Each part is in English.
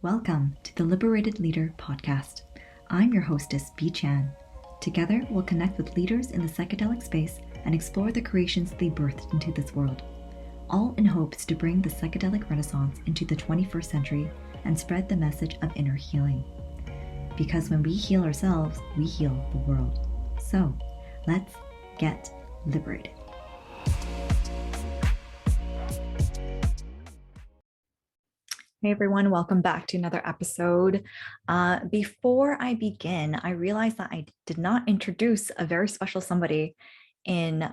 Welcome to the Liberated Leader podcast. I'm your hostess, B. Chan. Together, we'll connect with leaders in the psychedelic space and explore the creations they birthed into this world, all in hopes to bring the psychedelic renaissance into the 21st century and spread the message of inner healing. Because when we heal ourselves, we heal the world. So, let's get liberated. Hey everyone, welcome back to another episode. Before I begin, I realized that I did not introduce a very special somebody in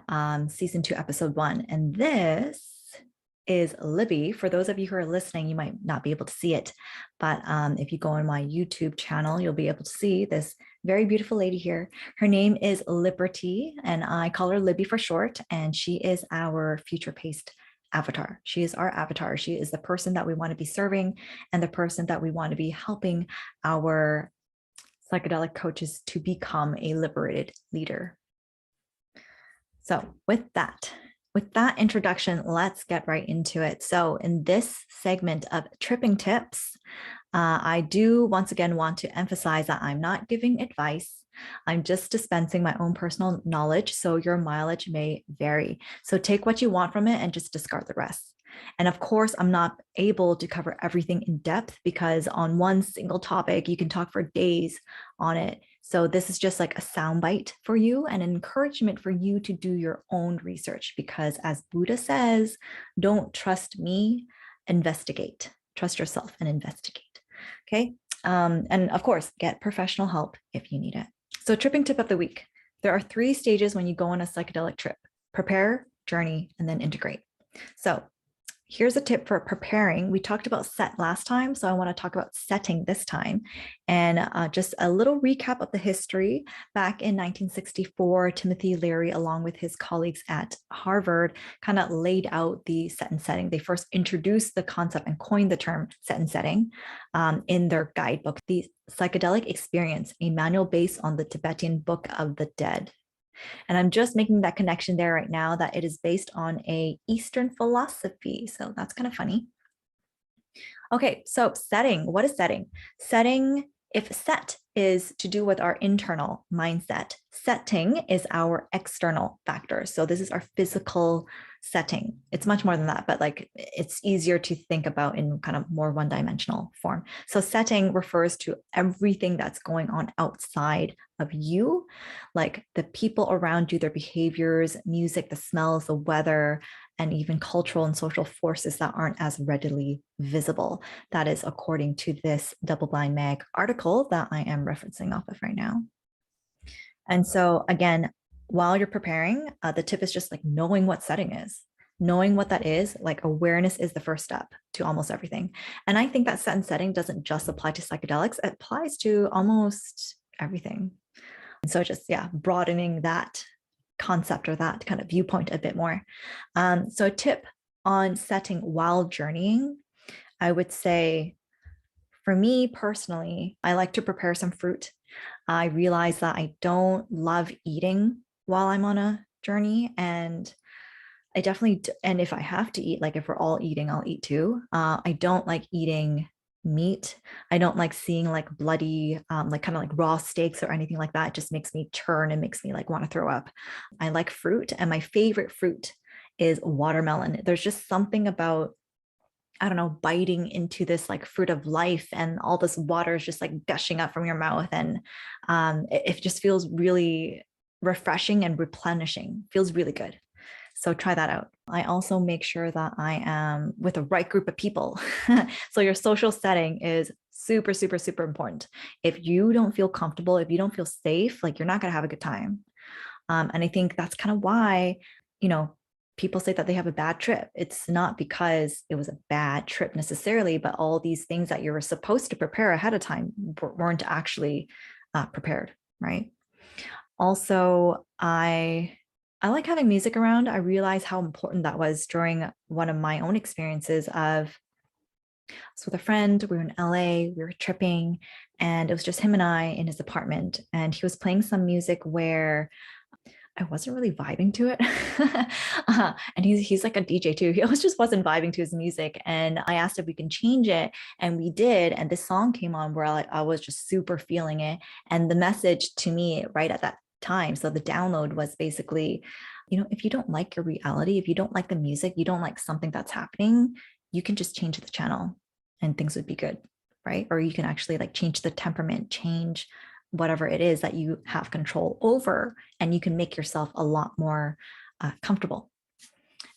season 2, episode 1. And this is Libby. For those of you who are listening, you might not be able to see it, but if you go on my YouTube channel, you'll be able to see this very beautiful lady here. Her name is Liberty, and I call her Libby for short, and she is our future-paced avatar. She is our avatar. She is the person that we want to be serving and the person that we want to be helping our psychedelic coaches to become a liberated leader. So with that introduction, let's get right into it. So in this segment of tripping tips, I do once again want to emphasize that I'm not giving advice. I'm just dispensing my own personal knowledge, so your mileage may vary. So take what you want from it and just discard the rest. And of course, I'm not able to cover everything in depth because on one single topic, you can talk for days on it. So this is just like a soundbite for you and an encouragement for you to do your own research, because as Buddha says, don't trust me, investigate. Trust yourself and investigate. Okay. And of course, get professional help if you need it. So tripping tip of the week. There are 3 stages when you go on a psychedelic trip: prepare, journey, and then integrate. So here's a tip for preparing. We talked about set last time, so I want to talk about setting this time. And just a little recap of the history. Back in 1964, Timothy Leary, along with his colleagues at Harvard, kind of laid out the set and setting. They first introduced the concept and coined the term set and setting in their guidebook, The Psychedelic Experience, a manual based on the Tibetan Book of the Dead. And I'm just making that connection there right now, that it is based on a Eastern philosophy. So that's kind of funny. Okay, so setting. What is setting? Setting, if set is to do with our internal mindset, setting is our external factors. So this is our physical setting. It's much more than that, but like it's easier to think about in kind of more one-dimensional form. So setting refers to everything that's going on outside of you, like the people around you, their behaviors, music, the smells, the weather, and even cultural and social forces that aren't as readily visible. That is according to this Double Blind Mag article that I am referencing off of right now. And so again, while you're preparing, the tip is just like knowing what setting is. Knowing what that is, like awareness is the first step to almost everything. And I think that set and setting doesn't just apply to psychedelics, it applies to almost everything. And so just, broadening that concept or that kind of viewpoint a bit more. So a tip on setting while journeying, I would say, for me personally, I like to prepare some fruit. I realize that I don't love eating while I'm on a journey, and I definitely, and if I have to eat, like if we're all eating, I'll eat too. I don't like eating meat. I don't like seeing like bloody, like kind of like raw steaks or anything like that. It just makes me churn and makes me like want to throw up. I like fruit, and my favorite fruit is watermelon. There's just something about, I don't know, biting into this like fruit of life, and all this water is just like gushing up from your mouth. And it just feels really refreshing and replenishing, feels really good. So try that out. I also make sure that I am with the right group of people. So your social setting is super, super, super important. If you don't feel comfortable, if you don't feel safe, like you're not going to have a good time. And I think that's kind of why, people say that they have a bad trip. It's not because it was a bad trip necessarily, but all these things that you were supposed to prepare ahead of time weren't actually prepared, right? Also, I like having music around. I realized how important that was during one of my own experiences of, I was with a friend, we were in LA, we were tripping, and it was just him and I in his apartment. And he was playing some music where I wasn't really vibing to it. And he's like a DJ too. He always just wasn't vibing to his music. And I asked if we can change it, and we did. And this song came on where I was just super feeling it. And the message to me right at that time, so the download was basically, if you don't like your reality, if you don't like the music, you don't like something that's happening, you can just change the channel and things would be good, right? Or you can actually like change the temperament, change whatever it is that you have control over, and you can make yourself a lot more comfortable.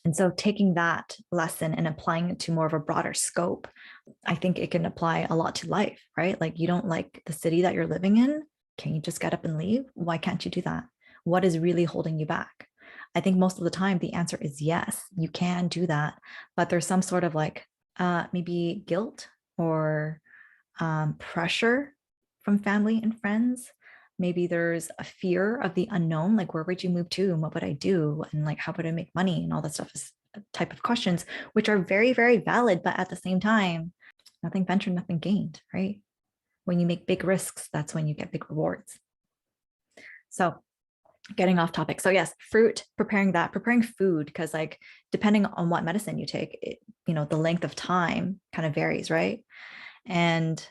And so taking that lesson and applying it to more of a broader scope, I think it can apply a lot to life, right? Like, you don't like the city that you're living in, can you just get up and leave? Why can't you do that? What is really holding you back? I think most of the time the answer is yes, you can do that, but there's some sort of like maybe guilt or pressure from family and friends. Maybe there's a fear of the unknown, like, where would you move to and what would I do? And like, how would I make money? And all that stuff is a type of questions, which are very, very valid. But at the same time, nothing ventured, nothing gained, right? When you make big risks, that's when you get big rewards. So getting off topic. So yes, fruit, preparing food, because like, depending on what medicine you take, the length of time kind of varies, right? And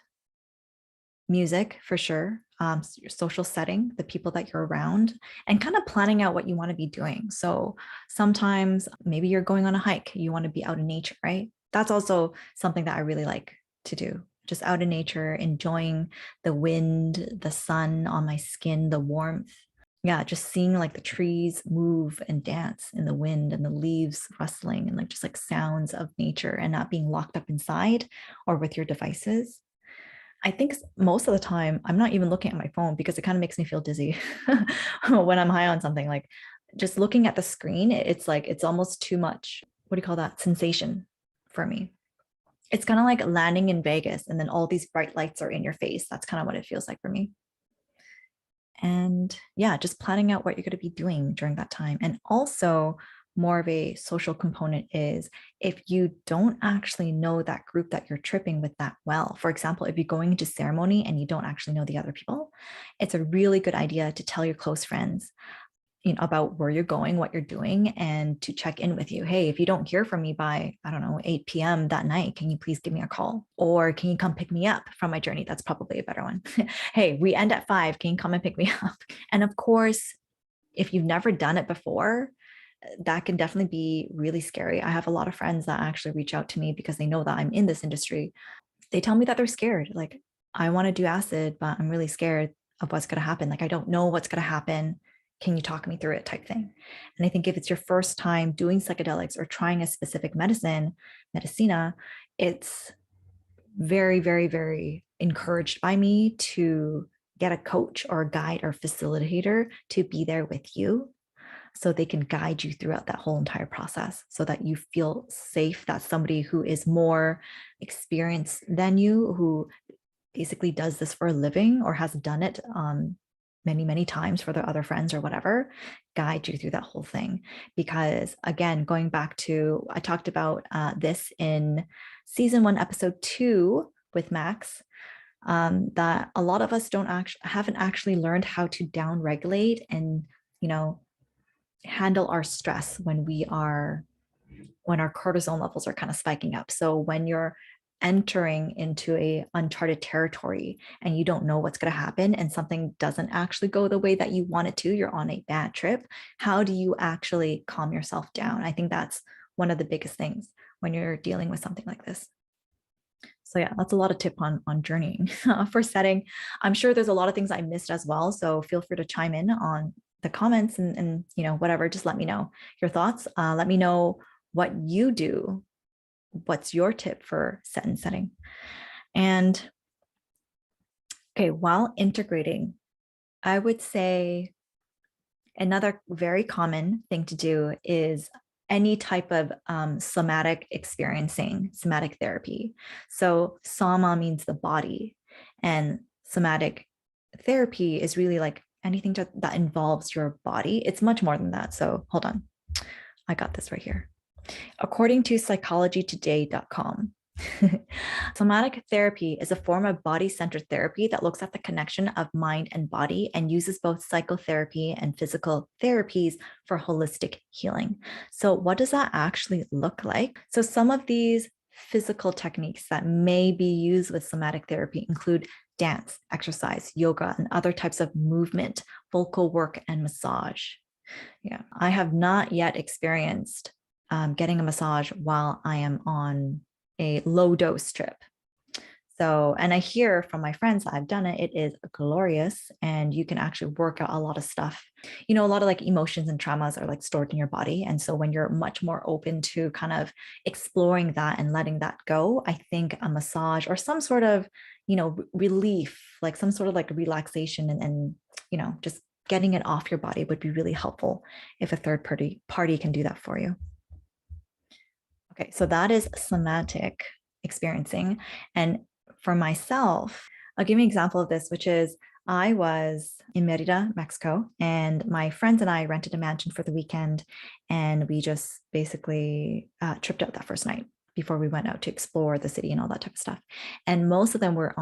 music for sure, your social setting, the people that you're around, and kind of planning out what you want to be doing. So sometimes maybe you're going on a hike, you want to be out in nature, right? That's also something that I really like to do. Just out in nature, enjoying the wind, the sun on my skin, the warmth. Yeah, just seeing like the trees move and dance in the wind and the leaves rustling, and like just like sounds of nature, and not being locked up inside or with your devices. I think most of the time I'm not even looking at my phone because it kind of makes me feel dizzy when I'm high on something. Like, just looking at the screen, it's like, it's almost too much. What do you call that? Sensation for me. It's kind of like landing in Vegas and then all these bright lights are in your face. That's kind of what it feels like for me. And yeah, just planning out what you're going to be doing during that time. And also, more of a social component is if you don't actually know that group that you're tripping with that well. For example, if you're going into ceremony and you don't actually know the other people, it's a really good idea to tell your close friends, about where you're going, what you're doing, and to check in with you. Hey, if you don't hear from me by, I don't know, 8 p.m. that night, can you please give me a call? Or can you come pick me up from my journey? That's probably a better one. Hey, we end at 5. Can you come and pick me up? And of course, if you've never done it before, that can definitely be really scary. I have a lot of friends that actually reach out to me because they know that I'm in this industry. They tell me that they're scared. Like, I want to do acid, but I'm really scared of what's going to happen. Like, I don't know what's going to happen. Can you talk me through it, type thing? And I think if it's your first time doing psychedelics or trying a specific medicina, it's very, very, very encouraged by me to get a coach or a guide or facilitator to be there with you, so they can guide you throughout that whole entire process, so that you feel safe, that somebody who is more experienced than you, who basically does this for a living or has done it many, many times for their other friends or whatever, guide you through that whole thing. Because again, going back to, I talked about this in season 1, episode 2 with Max, that a lot of us haven't actually learned how to down regulate and, handle our stress when our cortisol levels are kind of spiking up. So when you're entering into a uncharted territory and you don't know what's going to happen, and something doesn't actually go the way that you want it to, you're on a bad trip, how do you actually calm yourself down? I think that's one of the biggest things when you're dealing with something like this. So yeah, that's a lot of tip on journeying for setting. I'm sure there's a lot of things I missed as well, so feel free to chime in on the comments and whatever. Just let me know your thoughts. Let me know what you do. What's your tip for set and setting? And okay, while integrating, I would say another very common thing to do is any type of somatic therapy. So soma means the body, and somatic therapy is really like anything that involves your body. It's much more than that. So hold on, I got this right here. According to psychologytoday.com, Somatic therapy is a form of body-centered therapy that looks at the connection of mind and body and uses both psychotherapy and physical therapies for holistic healing. So what does that actually look like? So some of these physical techniques that may be used with somatic therapy include dance, exercise, yoga, and other types of movement, vocal work, and massage. Yeah, I have not yet experienced getting a massage while I am on a low dose trip. So, and I hear from my friends that I've done it, it is glorious and you can actually work out a lot of stuff. A lot of like emotions and traumas are like stored in your body. And so when you're much more open to kind of exploring that and letting that go, I think a massage or some sort of, relief, like some sort of like relaxation and just getting it off your body would be really helpful if a third party can do that for you. Okay, so that is somatic experiencing. And for myself, I'll give you an example of this, which is I was in Merida, Mexico, and my friends and I rented a mansion for the weekend. And we just basically tripped out that first night before we went out to explore the city and all that type of stuff. And most of them were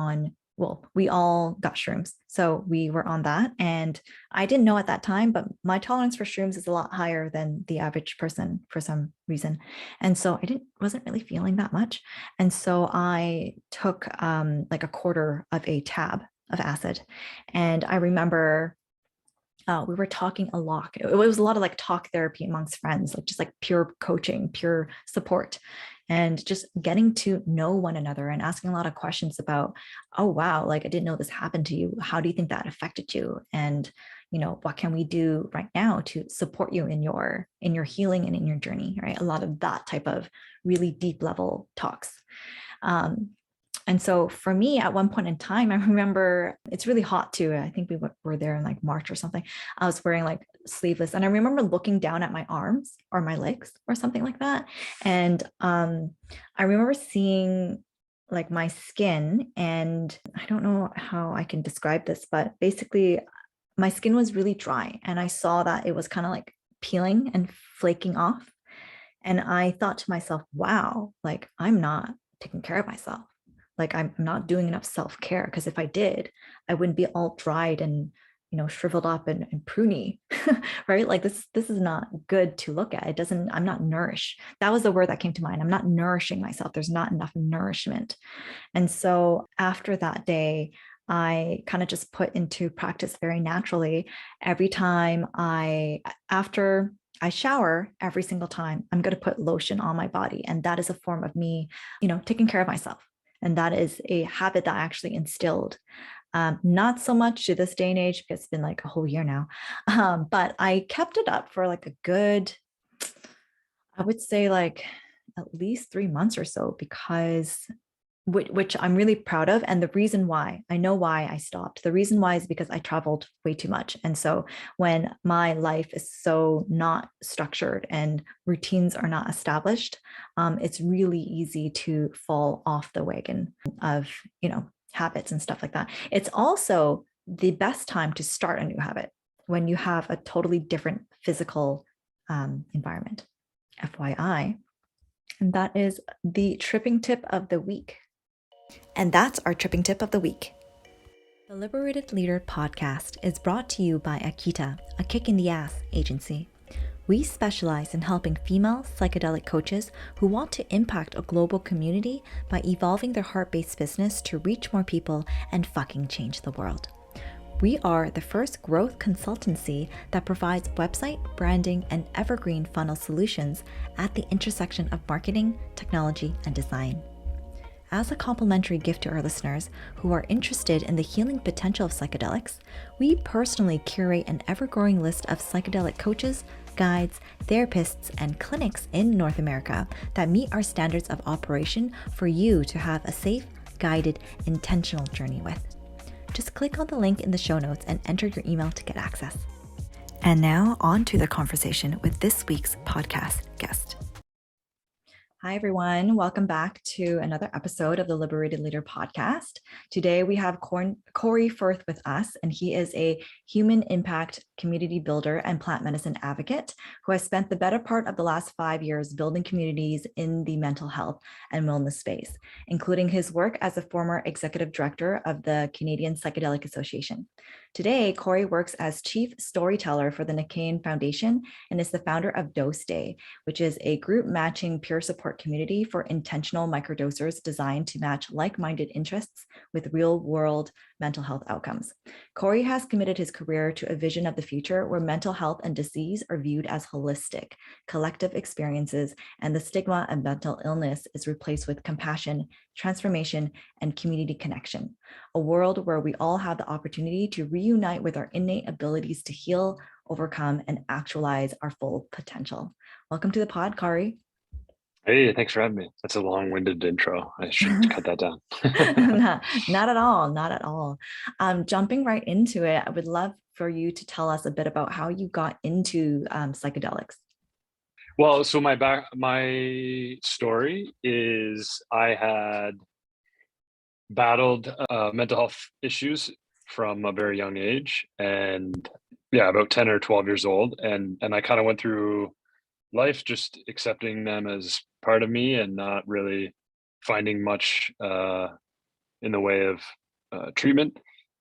we all got shrooms. So we were on that. And I didn't know at that time, but my tolerance for shrooms is a lot higher than the average person for some reason. And so I wasn't really feeling that much. And so I took like a quarter of a tab of acid. And I remember we were talking a lot. It was a lot of like talk therapy amongst friends, like just like pure coaching, pure support, and just getting to know one another and asking a lot of questions about, oh, wow, like I didn't know this happened to you. How do you think that affected you? And, what can we do right now to support you in your healing and in your journey, right? A lot of that type of really deep level talks. And so for me, at one point in time, I remember it's really hot too. I think we were there in like March or something. I was wearing like sleeveless. And I remember looking down at my arms or my legs or something like that. And I remember seeing like my skin, and I don't know how I can describe this, but basically my skin was really dry. And I saw that it was kind of like peeling and flaking off. And I thought to myself, wow, like I'm not taking care of myself. Like I'm not doing enough self-care, because if I did, I wouldn't be all dried and shriveled up and pruny, right? Like this is not good to look at. I'm not nourished. That was the word that came to mind. I'm not nourishing myself. There's not enough nourishment. And so after that day, I kind of just put into practice very naturally. Every time after I shower, every single time, I'm going to put lotion on my body. And that is a form of me, taking care of myself. And that is a habit that I actually instilled. Not so much to this day and age, because it's been like a whole year now. But I kept it up for like a good, I would say like at least 3 months or so, because which I'm really proud of. And the reason why, I know why I stopped. The reason why is because I traveled way too much. And so when my life is so not structured and routines are not established, it's really easy to fall off the wagon of, habits and stuff like that. It's also the best time to start a new habit when you have a totally different physical environment, FYI. And that is the tripping tip of the week. And that's our tripping tip of the week. The Liberated Leader podcast is brought to you by Akita, a kick in the ass agency. We specialize in helping female psychedelic coaches who want to impact a global community by evolving their heart-based business to reach more people and fucking change the world. We are the first growth consultancy that provides website, branding, and evergreen funnel solutions at the intersection of marketing, technology, and design. As a complimentary gift to our listeners who are interested in the healing potential of psychedelics, we personally curate an ever-growing list of psychedelic coaches, guides, therapists, and clinics in North America that meet our standards of operation for you to have a safe, guided, intentional journey with. Just click on the link in the show notes and enter your email to get access. And now on to the conversation with this week's podcast guest. Hi, everyone. Welcome back to another episode of the Liberated Leader podcast. Today, we have Cory Firth with us, and he is a human impact community builder and plant medicine advocate who has spent the better part of the last 5 years building communities in the mental health and wellness space, including his work as a former executive director of the Canadian Psychedelic Association. Today, Cory works as Chief Storyteller for the Nikean Foundation and is the founder of Dose Day, which is a group matching peer support community for intentional microdosers designed to match like-minded interests with real-world mental health outcomes. Cory has committed his career to a vision of the future where mental health and disease are viewed as holistic, collective experiences, and the stigma of mental illness is replaced with compassion, transformation, and community connection. A world where we all have the opportunity to reunite with our innate abilities to heal, overcome, and actualize our full potential. Welcome to the pod, Cory. Hey, thanks for having me. That's a long-winded intro. I should cut that down. Not at all, not at all. Jumping right into it, I would love for you to tell us a bit about how you got into psychedelics. Well, so my story is I had battled mental health issues from a very young age, and yeah, about 10 or 12 years old, and I kind of went through life just accepting them as part of me and not really finding much in the way of treatment,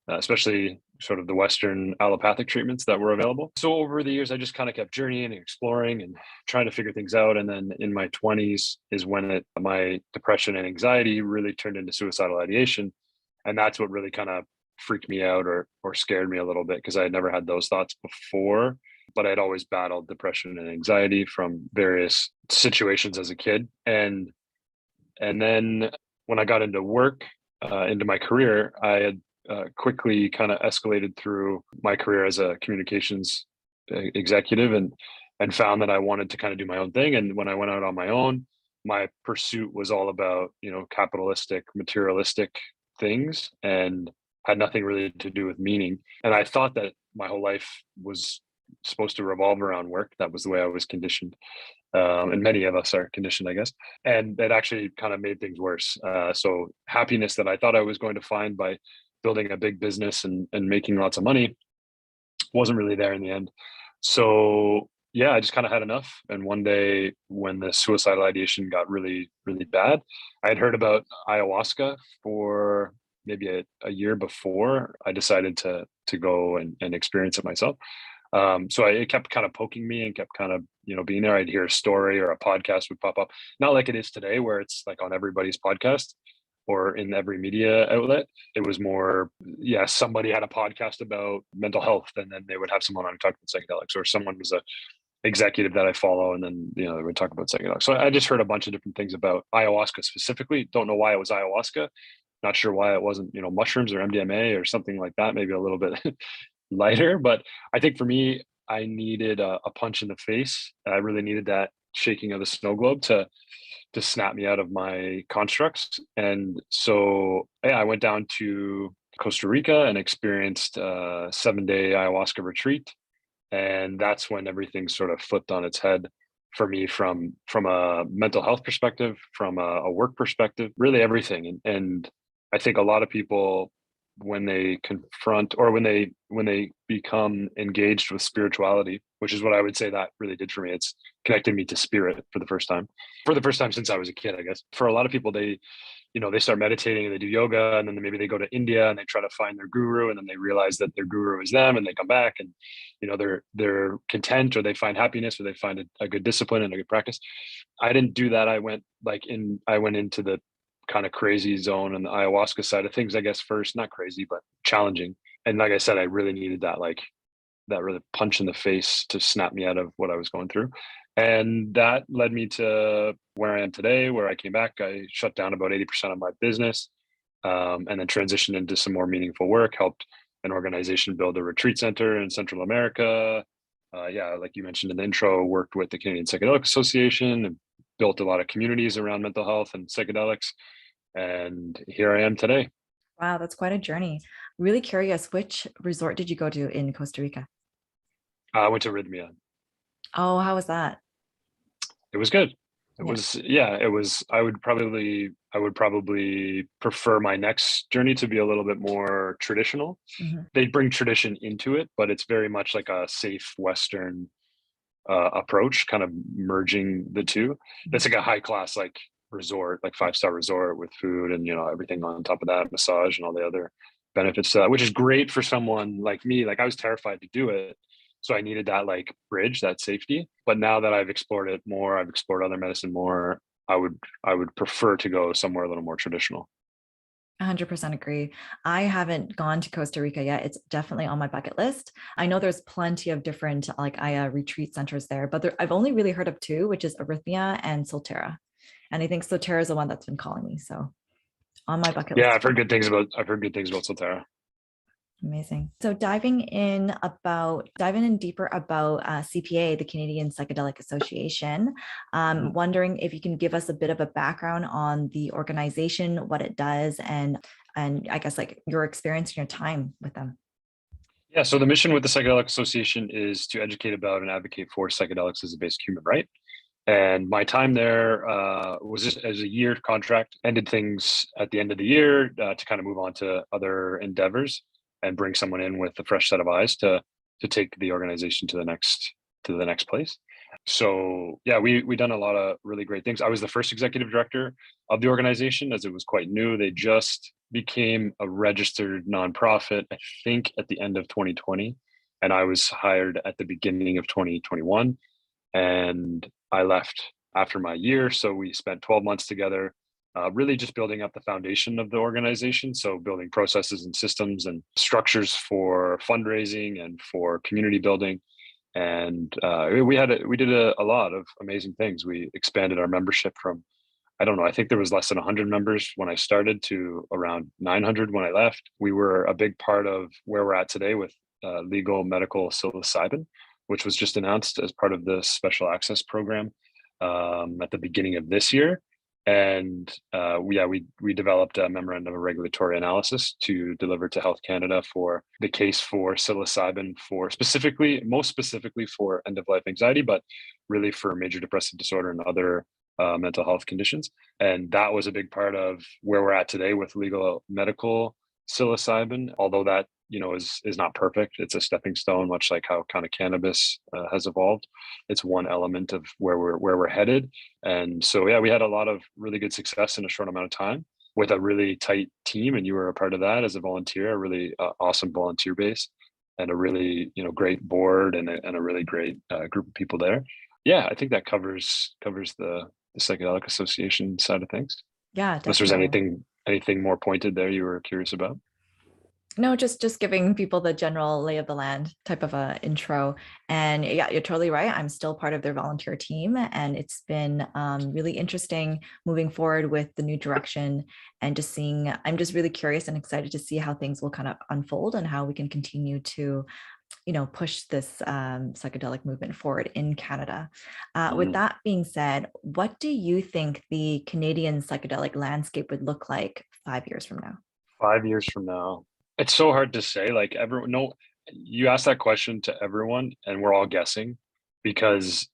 especially sort of the Western allopathic treatments that were available. So over the years, I just kind of kept journeying and exploring and trying to figure things out. And then in my 20s is when my depression and anxiety really turned into suicidal ideation. And that's what really kind of freaked me out or scared me a little bit, because I had never had those thoughts before. But I'd always battled depression and anxiety from various situations as a kid. And then when I got into work, into my career, I had quickly kind of escalated through my career as a communications executive and found that I wanted to kind of do my own thing. And when I went out on my own, my pursuit was all about, capitalistic, materialistic things and had nothing really to do with meaning. And I thought that my whole life was supposed to revolve around work. That was the way I was conditioned. And many of us are conditioned, I guess. And that actually kind of made things worse. So happiness that I thought I was going to find by building a big business and making lots of money wasn't really there in the end. So yeah, I just kind of had enough. And one day when the suicidal ideation got really, really bad, I had heard about ayahuasca for maybe a year before. I decided to go and experience it myself. So it kept kind of poking me and kept kind of, being there. I'd hear a story or a podcast would pop up. Not like it is today where it's like on everybody's podcast or in every media outlet. It was more, yeah, somebody had a podcast about mental health and then they would have someone on Untitled Psychedelics, or someone was a executive that I follow and then, they would talk about psychedelics. So I just heard a bunch of different things about ayahuasca specifically. Don't know why it was ayahuasca. Not sure why it wasn't, mushrooms or MDMA or something like that, maybe a little bit lighter. But I think for me, I needed a punch in the face. I really needed that shaking of the snow globe to snap me out of my constructs. And so yeah, I went down to Costa Rica and experienced a 7-day ayahuasca retreat. And that's when everything sort of flipped on its head for me, from a mental health perspective, from a work perspective, really everything. And I think a lot of people, when they confront or when they become engaged with spirituality, which is what I would say that really did for me, it's connected me to spirit for the first time since I was a kid, I guess. For a lot of people, they start meditating and they do yoga, and then maybe they go to India and they try to find their guru, and then they realize that their guru is them, and they come back and they're content, or they find happiness, or they find a good discipline and a good practice. I didn't do that. I went into the kind of crazy zone and the ayahuasca side of things, I guess, first. Not crazy, but challenging. And like I said, I really needed that really punch in the face to snap me out of what I was going through. And that led me to where I am today, where I came back. I shut down about 80% of my business, and then transitioned into some more meaningful work, helped an organization build a retreat center in Central America. Yeah, like you mentioned in the intro, worked with the Canadian Psychedelic Association and built a lot of communities around mental health and psychedelics. And here I am today. Wow, that's quite a journey. Really curious, which resort did you go to in Costa Rica? I went to Rhythmia. Oh, how was that? It was good. It Yeah. was, yeah, it was, I would probably prefer my next journey to be a little bit more traditional. Mhm. They bring tradition into it, but it's very much like a safe Western approach, kind of merging the two. It's Mhm. like a high class, like resort, like 5-star resort with food and, you know, everything on top of that, massage and all the other benefits to that, which is great for someone like me. Like I was terrified to do it. So I needed that like bridge, that safety. But now that I've explored it more, I've explored other medicine more, I would prefer to go somewhere a little more traditional. 100% agree. I haven't gone to Costa Rica yet. It's definitely on my bucket list. I know there's plenty of different like Aya retreat centers there, but I've only really heard of two, which is Arrhythmia and Solterra. And I think Solterra is the one that's been calling me. So on my bucket Yeah, list. I've heard good things about Solterra. Amazing. So diving in deeper about CPA, the Canadian Psychedelic Association. Mhm. Wondering if you can give us a bit of a background on the organization, what it does, and I guess like your experience and your time with them. Yeah, so the mission with the Psychedelic Association is to educate about and advocate for psychedelics as a basic human right. And my time there was just as a year contract, ended things at the end of the year to kind of move on to other endeavors and bring someone in with a fresh set of eyes to take the organization to the next place. So yeah, we done a lot of really great things. I was the first executive director of the organization as it was quite new. They just became a registered nonprofit, I think, at the end of 2020, and I was hired at the beginning of 2021, and I left after my year. So we spent 12 months together, really just building up the foundation of the organization. So building processes and systems and structures for fundraising and for community building. And we did a lot of amazing things. We expanded our membership from, I don't know, I think there was less than 100 members when I started to around 900 when I left. We were a big part of where we're at today with legal medical psilocybin, which was just announced as part of the special access program at the beginning of this year. And we developed a memorandum of regulatory analysis to deliver to Health Canada for the case for psilocybin for most specifically for end of life anxiety, but really for major depressive disorder and other mental health conditions. And that was a big part of where we're at today with legal medical psilocybin, although that, you know, is not perfect. It's a stepping stone, much like how kind of cannabis has evolved. It's one element of where we're headed. And so yeah, we had a lot of really good success in a short amount of time with a really tight team, and you were a part of that as a volunteer, a really awesome volunteer base, and a really, you know, great board and a really great group of people there. Yeah, I think that covers the Psychedelic Association side of things. Yeah, Unless there's definitely. anything more pointed there you were curious about. No, just giving people the general lay of the land type of a intro. And yeah, you're totally right. I'm still part of their volunteer team, and it's been really interesting moving forward with the new direction and just seeing. I'm just really curious and excited to see how things will kind of unfold and how we can continue to, push this psychedelic movement forward in Canada. With Mhm. that being said, what do you think the Canadian psychedelic landscape would look like 5 years from now? 5 years from now, it's so hard to say. Like everyone, no, you ask that question to everyone, and we're all guessing because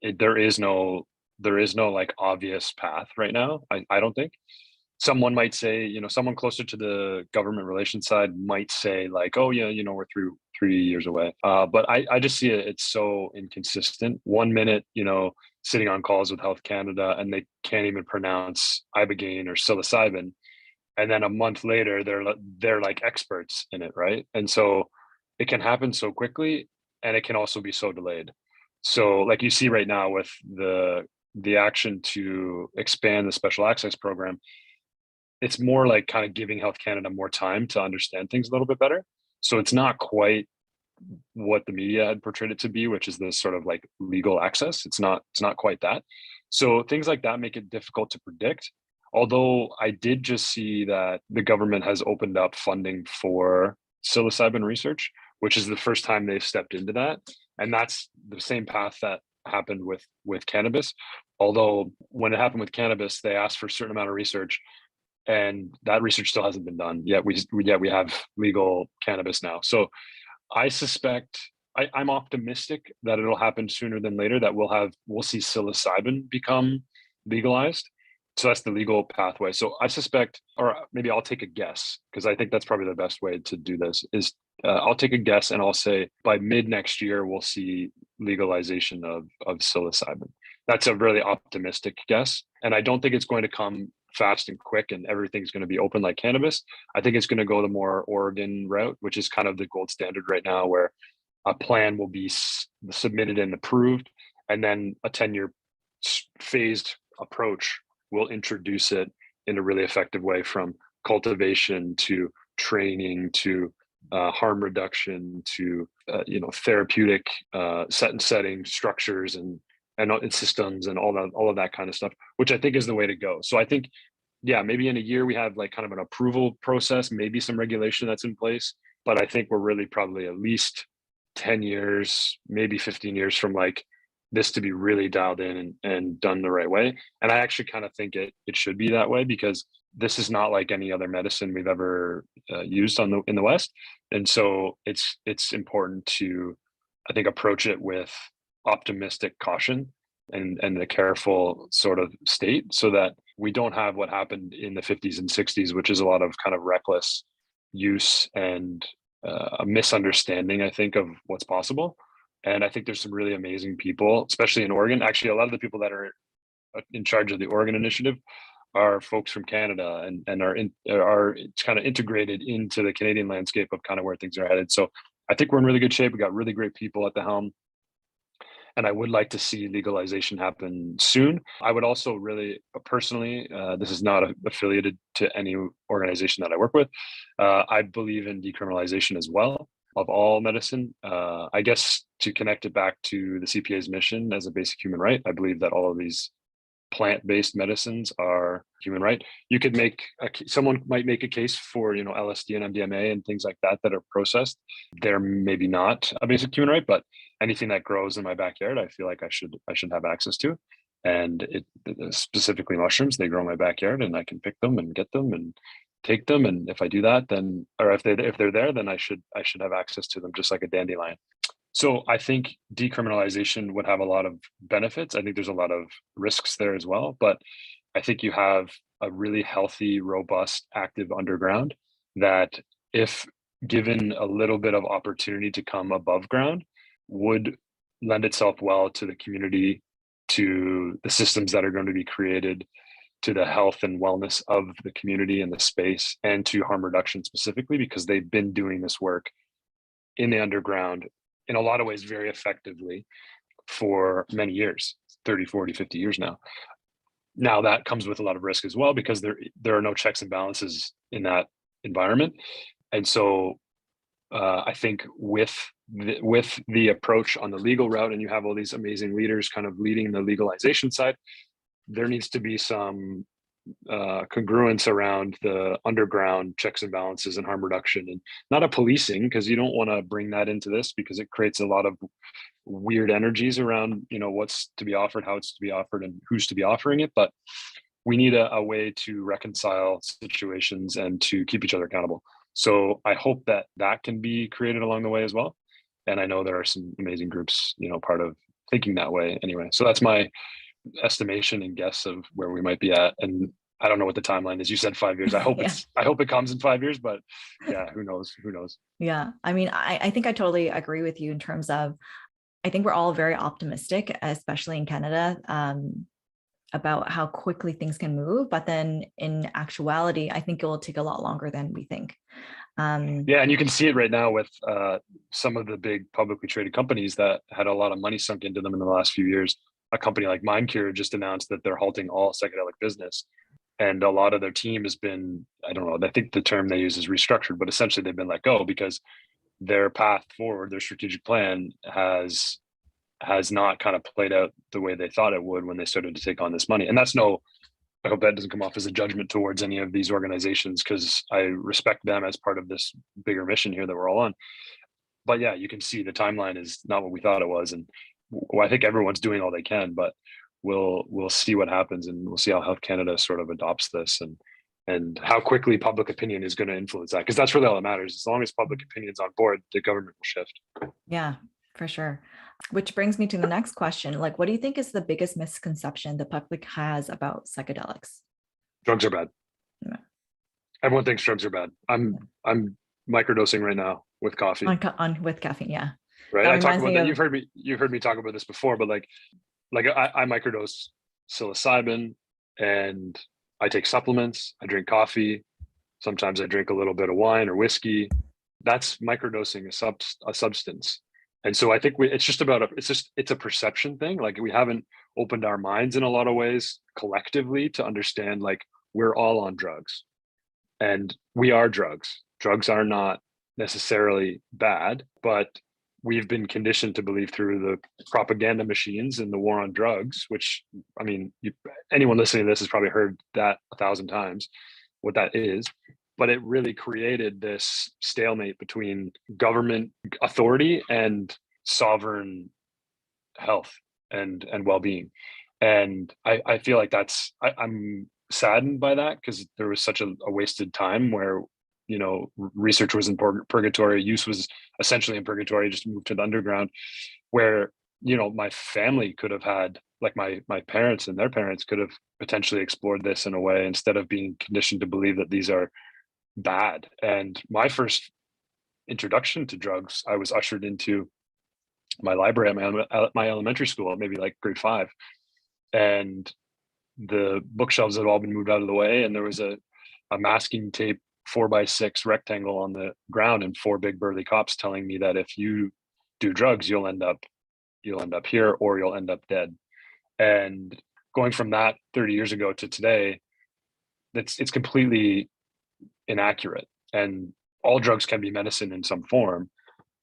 there is no like obvious path right now. I don't think. Someone might say, you know, someone closer to the government relations side might say like, oh yeah, you know, we're through 3 years away. But I just see it, it's so inconsistent. 1 minute, you know, sitting on calls with Health Canada and they can't even pronounce ibogaine or psilocybin, and then a month later they're like experts in it, right? And so it can happen so quickly, and it can also be so delayed. So like you see right now with the action to expand the special access program, it's more like kind of giving Health Canada more time to understand things a little bit better. So it's not quite what the media had portrayed it to be, which is this sort of like legal access. It's not quite that. So things like that make it difficult to predict. Although I did just see that the government has opened up funding for psilocybin research, which is the first time they've stepped into that. And that's the same path that happened with cannabis. Although when it happened with cannabis, they asked for a certain amount of research, and that research still hasn't been done yet. We have legal cannabis now. So I suspect I'm optimistic that it'll happen sooner than later. That we'll see psilocybin become legalized. So that's the legal pathway. So I suspect, or maybe I'll take a guess, because I think that's probably the best way to do this is I'll take a guess and I'll say by mid next year, we'll see legalization of psilocybin. That's a really optimistic guess. And I don't think it's going to come fast and quick and everything's going to be open like cannabis. I think it's going to go the more Oregon route, which is kind of the gold standard right now, where a plan will be submitted and approved, and then a 10-year phased approach will introduce it in a really effective way, from cultivation to training to harm reduction to therapeutic setting structures and systems and all of that kind of stuff, which I think is the way to go. So I think, yeah, maybe in a year we have like kind of an approval process, maybe some regulation that's in place, but I think we're really probably at least 10 years, maybe 15 years from like this to be really dialed in and done the right way. And I actually kind of think it should be that way, because this is not like any other medicine we've ever used in the West. And so it's important to, I think, approach it with optimistic caution and a careful sort of state, so that we don't have what happened in the 50s and 60s, which is a lot of kind of reckless use and a misunderstanding, I think, of what's possible. And I think there's some really amazing people, especially in Oregon. Actually, a lot of the people that are in charge of the Oregon initiative are folks from Canada and are kind of integrated into the Canadian landscape of kind of where things are headed. So I think we're in really good shape. We got really great people at the helm. And I would like to see legalization happen soon. I would also really personally, this is not affiliated to any organization that I work with. I believe in decriminalization as well of all medicine. I guess to connect it back to the CPA's mission as a basic human right, I believe that all of these plant-based medicines are human right. You could someone might make a case for, LSD and MDMA and things like that are processed. They're maybe not a basic human right, but anything that grows in my backyard, I feel like I should have access to. And specifically mushrooms, they grow in my backyard, and I can pick them and get them and take them. And if I do that, then, or if they're there, then I should have access to them, just like a dandelion. So I think decriminalization would have a lot of benefits. I think there's a lot of risks there as well, but I think you have a really healthy, robust, active underground that, if given a little bit of opportunity to come above ground, would lend itself well to the community, to the systems that are going to be created, to the health and wellness of the community and the space, and to harm reduction specifically, because they've been doing this work in the underground in a lot of ways very effectively for many years, 30, 40, 50 years now. Now that comes with a lot of risk as well, because there are no checks and balances in that environment. And so I think with the approach on the legal route, and you have all these amazing leaders kind of leading the legalization side, there needs to be some congruence around the underground checks and balances and harm reduction, and not a policing, because you don't want to bring that into this, because it creates a lot of weird energies around, what's to be offered, how it's to be offered, and who's to be offering it. But we need a way to reconcile situations and to keep each other accountable. So I hope that can be created along the way as well. And I know there are some amazing groups, part of thinking that way anyway. So that's my estimation and guess of where we might be at. And I don't know what the timeline is. You said 5 years. I hope I hope it comes in 5 years, but yeah, who knows? Yeah. I mean, I think I totally agree with you in terms of, I think we're all very optimistic, especially in Canada, about how quickly things can move. But then in actuality, I think it will take a lot longer than we think. Yeah, and you can see it right now with some of the big publicly traded companies that had a lot of money sunk into them in the last few years. A company like MindCure just announced that they're halting all psychedelic business. And a lot of their team has been, I don't know, I think the term they use is restructured, but essentially they've been let go because their path forward, their strategic plan has not kind of played out the way they thought it would when they started to take on this money. And I hope that doesn't come off as a judgment towards any of these organizations, because I respect them as part of this bigger mission here that we're all on. But yeah, you can see the timeline is not what we thought it was. And I think everyone's doing all they can, but we'll see what happens, and we'll see how Health Canada sort of adopts this, and how quickly public opinion is going to influence that, because that's really all that matters. As long as public opinion's on board, the government will shift. Yeah, for sure. Which brings me to the next question. Like, what do you think is the biggest misconception the public has about psychedelics? Drugs are bad. Yeah. Everyone thinks drugs are bad. I'm microdosing right now with coffee. With caffeine, yeah. Right. That I talk reminds about me that. of You've heard me talk about this before, but I microdose psilocybin, and I take supplements. I drink coffee. Sometimes I drink a little bit of wine or whiskey. That's microdosing a substance. And so I think it's a perception thing. Like, we haven't opened our minds in a lot of ways collectively to understand, like, we're all on drugs, and we are drugs. Drugs are not necessarily bad, but we've been conditioned to believe through the propaganda machines and the war on drugs, which, I mean, anyone listening to this has probably heard that 1,000 times, what that is. But it really created this stalemate between government authority and sovereign health and well-being. And I feel like I'm saddened by that, because there was such a wasted time where, research was in purgatory, use was essentially in purgatory, just moved to the underground, where, my family could have had, like, my parents and their parents could have potentially explored this in a way, instead of being conditioned to believe that these are bad. And my first introduction to drugs, I was ushered into my library at my elementary school, maybe like grade 5, and the bookshelves had all been moved out of the way, and there was a masking tape 4x6 rectangle on the ground, and 4 big burly cops telling me that if you do drugs, you'll end up here, or you'll end up dead. And going from that 30 years ago to today, it's completely inaccurate. And all drugs can be medicine in some form,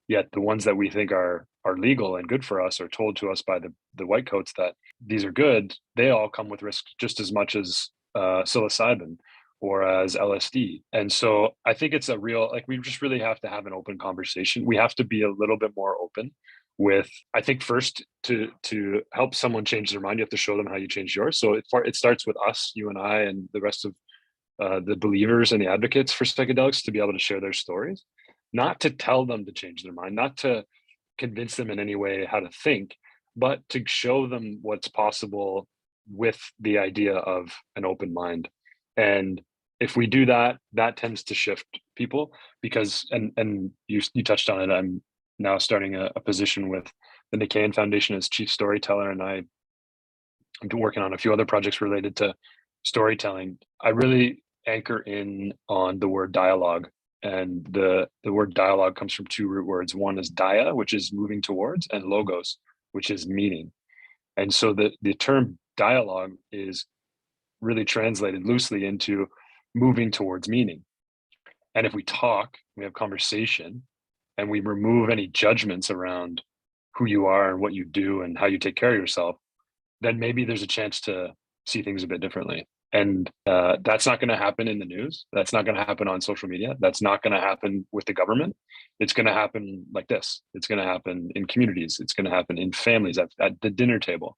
yet the ones that we think are legal and good for us are told to us by the white coats that these are good. They all come with risk just as much as psilocybin or as LSD. And so I think it's we just really have to have an open conversation. We have to be a little bit more open with, I think, first, to help someone change their mind, you have to show them how you change yours. So it starts with us, you and I, and the rest of the believers and the advocates for psychedelics, to be able to share their stories, not to tell them to change their mind, not to convince them in any way how to think, but to show them what's possible with the idea of an open mind. And if we do that, that tends to shift people, because, and you touched on it, I'm now starting a position with the Nikean Foundation as Chief Storyteller, and I'm working on a few other projects related to storytelling. I really anchor in on the word dialogue. And the word dialogue comes from 2 root words. One is dia, which is moving towards, and logos, which is meaning. And so the term dialogue is really translated loosely into moving towards meaning. And if we talk, we have conversation, and we remove any judgments around who you are and what you do and how you take care of yourself, then maybe there's a chance to see things a bit differently. And that's not going to happen in the news. That's not going to happen on social media. That's not going to happen with the government. It's going to happen like this. It's going to happen in communities. It's going to happen in families at the dinner table.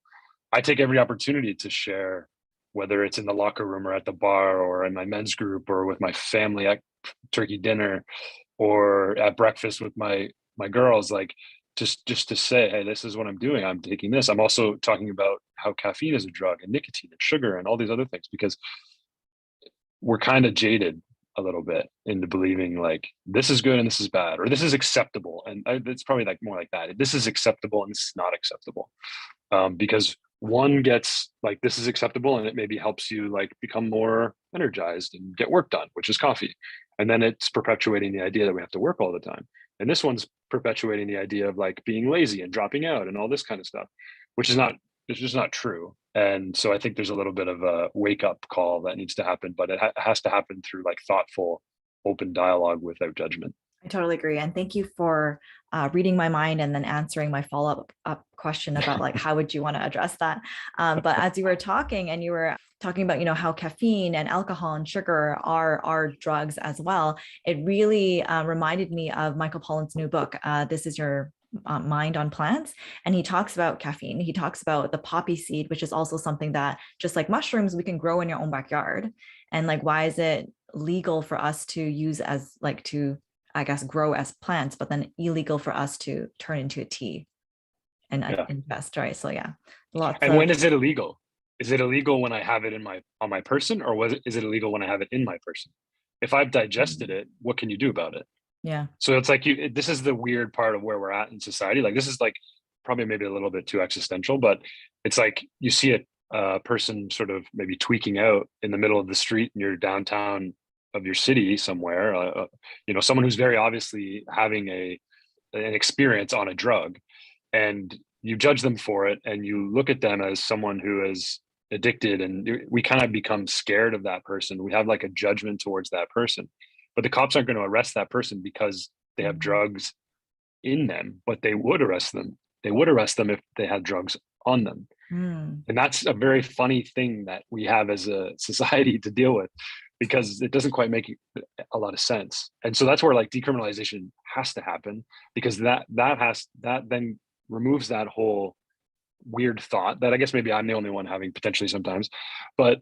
I take every opportunity to share, whether it's in the locker room or at the bar or in my men's group or with my family at turkey dinner or at breakfast with my girls, like, just to say, hey, this is what I'm doing. I'm taking this. I'm also talking about how caffeine is a drug, and nicotine and sugar and all these other things, because we're kind of jaded a little bit into believing, like, this is good and this is bad, or this is acceptable. And it's probably like more like that. This is acceptable and this is not acceptable. Because one gets, like, this is acceptable, and it maybe helps you, like, become more energized and get work done, which is coffee. And then it's perpetuating the idea that we have to work all the time. And this one's perpetuating the idea of, like, being lazy and dropping out and all this kind of stuff, which is it's just not true. And so I think there's a little bit of a wake up call that needs to happen, but it has to happen through, like, thoughtful, open dialogue without judgment. I totally agree. And thank you for reading my mind and then answering my follow-up question about, like, how would you want to address that? But as you were talking, and you were talking about, how caffeine and alcohol and sugar are drugs as well, it really reminded me of Michael Pollan's new book, This Is Your Mind on Plants. And he talks about caffeine. He talks about the poppy seed, which is also something that, just like mushrooms, we can grow in your own backyard. And, like, why is it legal for us to use as, like, to, I guess, grow as plants, but then illegal for us to turn into a tea? and Yeah. invest, right? So yeah, lots And of. when is it illegal? Is it illegal when I have it on my person, or is it illegal when I have it in my person? If I've digested it, what can you do about it? Yeah. So it's like this is the weird part of where we're at in society. Like this is like probably maybe a little bit too existential, but it's like you see a person sort of maybe tweaking out in the middle of the street in your downtown of your city somewhere. Someone who's very obviously having an experience on a drug, and you judge them for it, and you look at them as someone who is addicted, and we kind of become scared of that person. We have like a judgment towards that person, but the cops aren't going to arrest that person because they have Mhm. drugs in them, but they would arrest them. They would arrest them if they had drugs on them. Mm. And that's a very funny thing that we have as a society to deal with, because it doesn't quite make a lot of sense. And so that's where like decriminalization has to happen, because that then removes that whole weird thought that I guess maybe I'm the only one having potentially sometimes, but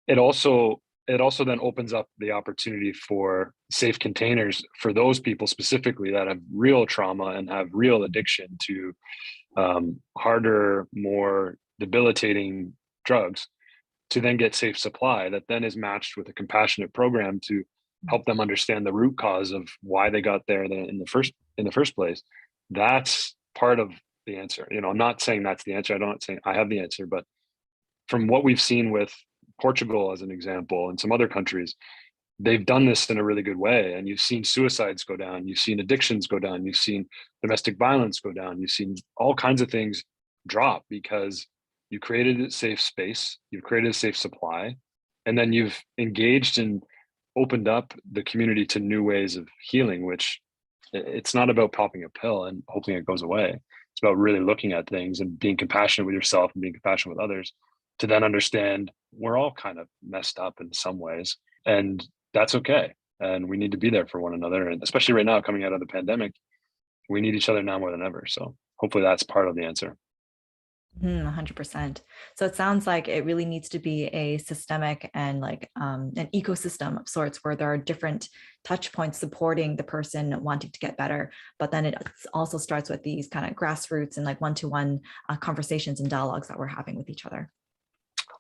it also then opens up the opportunity for safe containers for those people specifically that have real trauma and have real addiction to harder, more debilitating drugs, to then get safe supply that then is matched with a compassionate program to help them understand the root cause of why they got there in the first place. That's part of the answer. I'm not saying that's the answer. I'm not saying I have the answer, but from what we've seen with Portugal as an example and some other countries, they've done this in a really good way. And you've seen suicides go down, you've seen addictions go down, you've seen domestic violence go down, you've seen all kinds of things drop because you created a safe space, you've created a safe supply, and then you've engaged and opened up the community to new ways of healing, which it's not about popping a pill and hoping it goes away. It's about really looking at things and being compassionate with yourself and being compassionate with others, to then understand we're all kind of messed up in some ways. And that's okay. And we need to be there for one another. And especially right now, coming out of the pandemic, we need each other now more than ever. So hopefully that's part of the answer. 100%. So it sounds like it really needs to be a systemic and like an ecosystem of sorts, where there are different touch points supporting the person wanting to get better. But then it also starts with these kind of grassroots and like one-to-one conversations and dialogues that we're having with each other.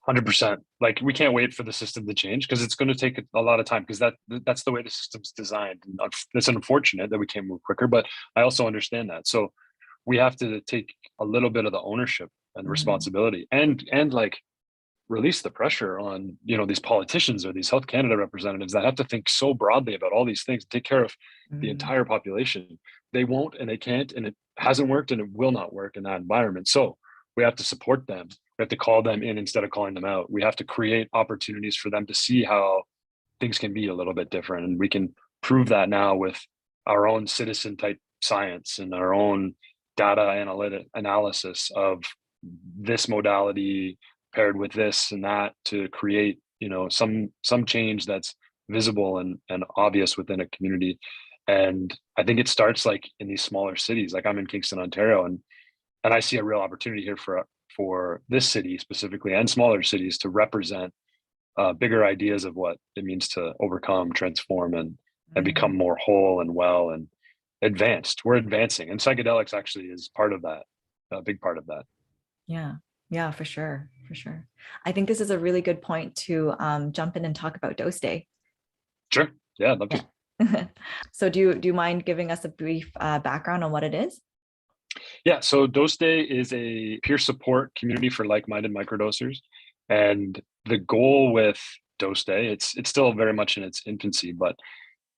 100%. Like we can't wait for the system to change, because it's going to take a lot of time, because that's the way the system's designed. And it's unfortunate that we can't move quicker, but I also understand that. So we have to take a little bit of the ownership and Mhm. responsibility, and like release the pressure on these politicians or these Health Canada representatives that have to think so broadly about all these things, take care of the Mhm. entire population. They won't, and they can't, and it hasn't worked, and it will not work in that environment. So we have to support them. We have to call them in instead of calling them out. We have to create opportunities for them to see how things can be a little bit different, and we can prove that now with our own citizen type science and our own data analysis of this modality paired with this and that, to create some change that's visible and obvious within a community. And I think it starts like in these smaller cities. Like I'm in Kingston, Ontario, and I see a real opportunity here for this city specifically, and smaller cities, to represent bigger ideas of what it means to overcome, transform, and Mhm. become more whole and well and advanced. We're advancing, and psychedelics actually is part of that, a big part of that. Yeah. Yeah, for sure. For sure. I think this is a really good point to jump in and talk about dose day. Sure. Yeah, I'd love to. Yeah. So do you mind giving us a brief background on what it is? Yeah, so Dose Day is a peer support community for like-minded microdosers. And the goal with Dose Day, it's still very much in its infancy, but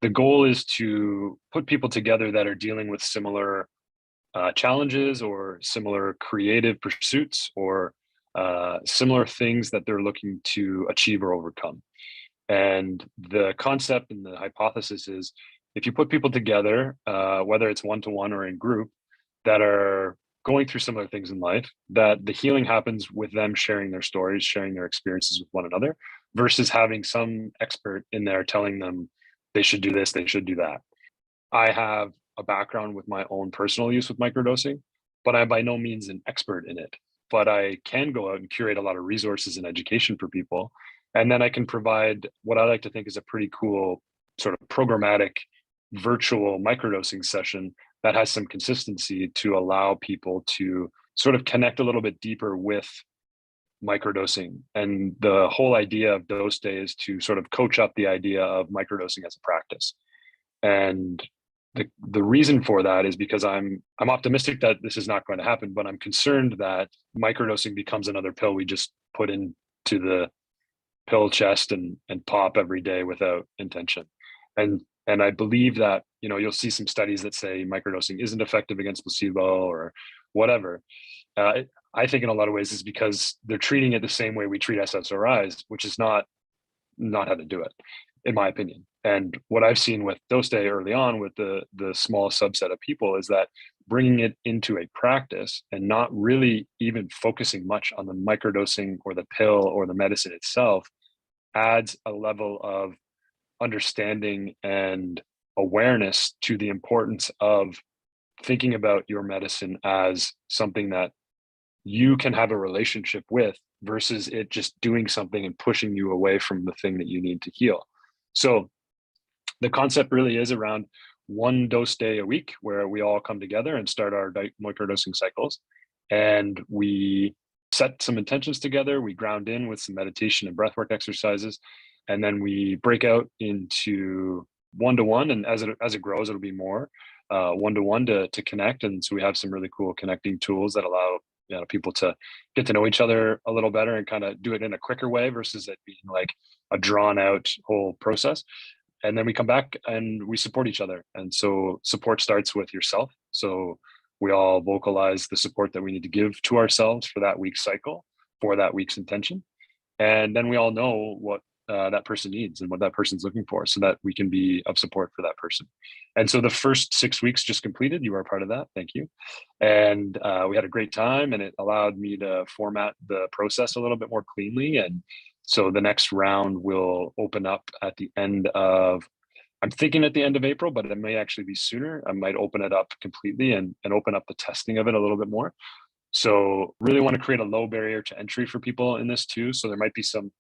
the goal is to put people together that are dealing with similar challenges or similar creative pursuits, or similar things that they're looking to achieve or overcome. And the concept and the hypothesis is, if you put people together, whether it's one to one or in group, that are going through similar things in life, that the healing happens with them sharing their stories, sharing their experiences with one another, versus having some expert in there telling them they should do this, they should do that. I have a background with my own personal use with microdosing, but I'm by no means an expert in it. But I can go out and curate a lot of resources and education for people. And then I can provide what I like to think is a pretty cool sort of programmatic virtual microdosing session that has some consistency to allow people to sort of connect a little bit deeper with microdosing. And the whole idea of dose day is to sort of coach up the idea of microdosing as a practice. And the reason for that is because I'm optimistic that this is not going to happen, but I'm concerned that microdosing becomes another pill we just put into the pill chest and pop every day without intention. And I believe that, you know, you'll see some studies that say microdosing isn't effective against placebo or whatever. I think in a lot of ways is because they're treating it the same way we treat SSRIs, which is not how to do it, in my opinion. And what I've seen with dose day early on with the small subset of people is that bringing it into a practice and not really even focusing much on the microdosing or the pill or the medicine itself adds a level of understanding and awareness to the importance of thinking about your medicine as something that you can have a relationship with versus it just doing something and pushing you away from the thing that you need to heal. So the concept really is around one dose day a week where we all come together and start our microdosing cycles. And we set some intentions together. We ground in with some meditation and breathwork exercises. And then we break out into one-to-one. And as it grows, it'll be more one-to-one to connect. And so we have some really cool connecting tools that allow, you know, people to get to know each other a little better and kind of do it in a quicker way versus it being like a drawn out whole process. And then we come back and we support each other. And so support starts with yourself. So we all vocalize the support that we need to give to ourselves for that week's cycle, for that week's intention. And then we all know what that person needs and what that person's looking for so that we can be of support for that person. And so the first 6 weeks just completed. You are part of that. Thank you. And we had a great time, and it allowed me to format the process a little bit more cleanly. And so the next round will open up at the end of, I'm thinking at the end of April, but it may actually be sooner. I might open it up completely and open up the testing of it a little bit more. So really want to create a low barrier to entry for people in this too. So there might be some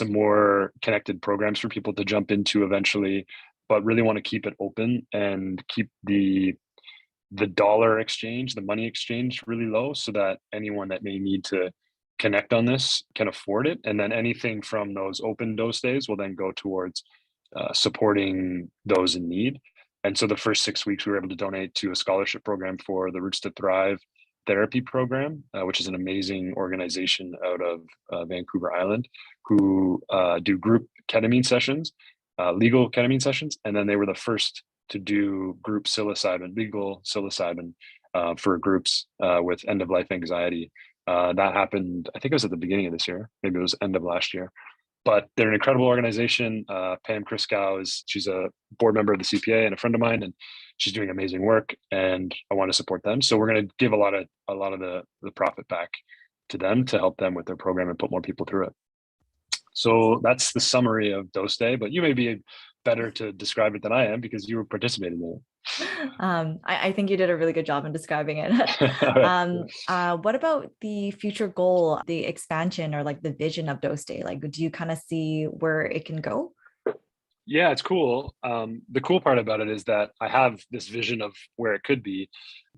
more connected programs for people to jump into eventually, but really want to keep it open and keep the dollar exchange, the money exchange really low so that anyone that may need to connect on this can afford it. And then anything from those open dose days will then go towards supporting those in need. And so the first 6 weeks we were able to donate to a scholarship program for the Roots to Thrive therapy program, which is an amazing organization out of Vancouver Island who do group ketamine sessions, legal ketamine sessions. And then they were the first to do group psilocybin, legal psilocybin for groups with end of life anxiety. That happened, I think it was at the beginning of this year, maybe it was end of last year. But they're an incredible organization. Pam Kriskow she's a board member of the CPA and a friend of mine, and she's doing amazing work. And I want to support them. So we're going to give a lot of the profit back to them to help them with their program and put more people through it. So that's the summary of Dose Day. But you may be better to describe it than I am because you were participating in it. I think you did a really good job in describing it. What about the future goal, the expansion or like the vision of Dose Day? Like, do you kind of see where it can go? Yeah, it's cool. The cool part about it is that I have this vision of where it could be,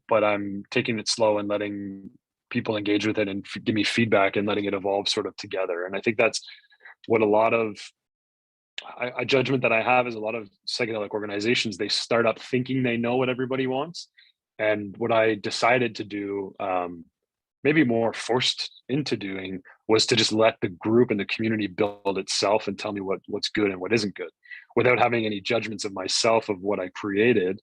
but I'm taking it slow and letting people engage with it and give me feedback and letting it evolve sort of together. And I think that's what a lot of a judgment that I have is a lot of psychedelic organizations, they start up thinking they know what everybody wants. And what I decided to do, maybe more forced into doing, was to just let the group and the community build itself and tell me what's good and what isn't good without having any judgments of myself of what I created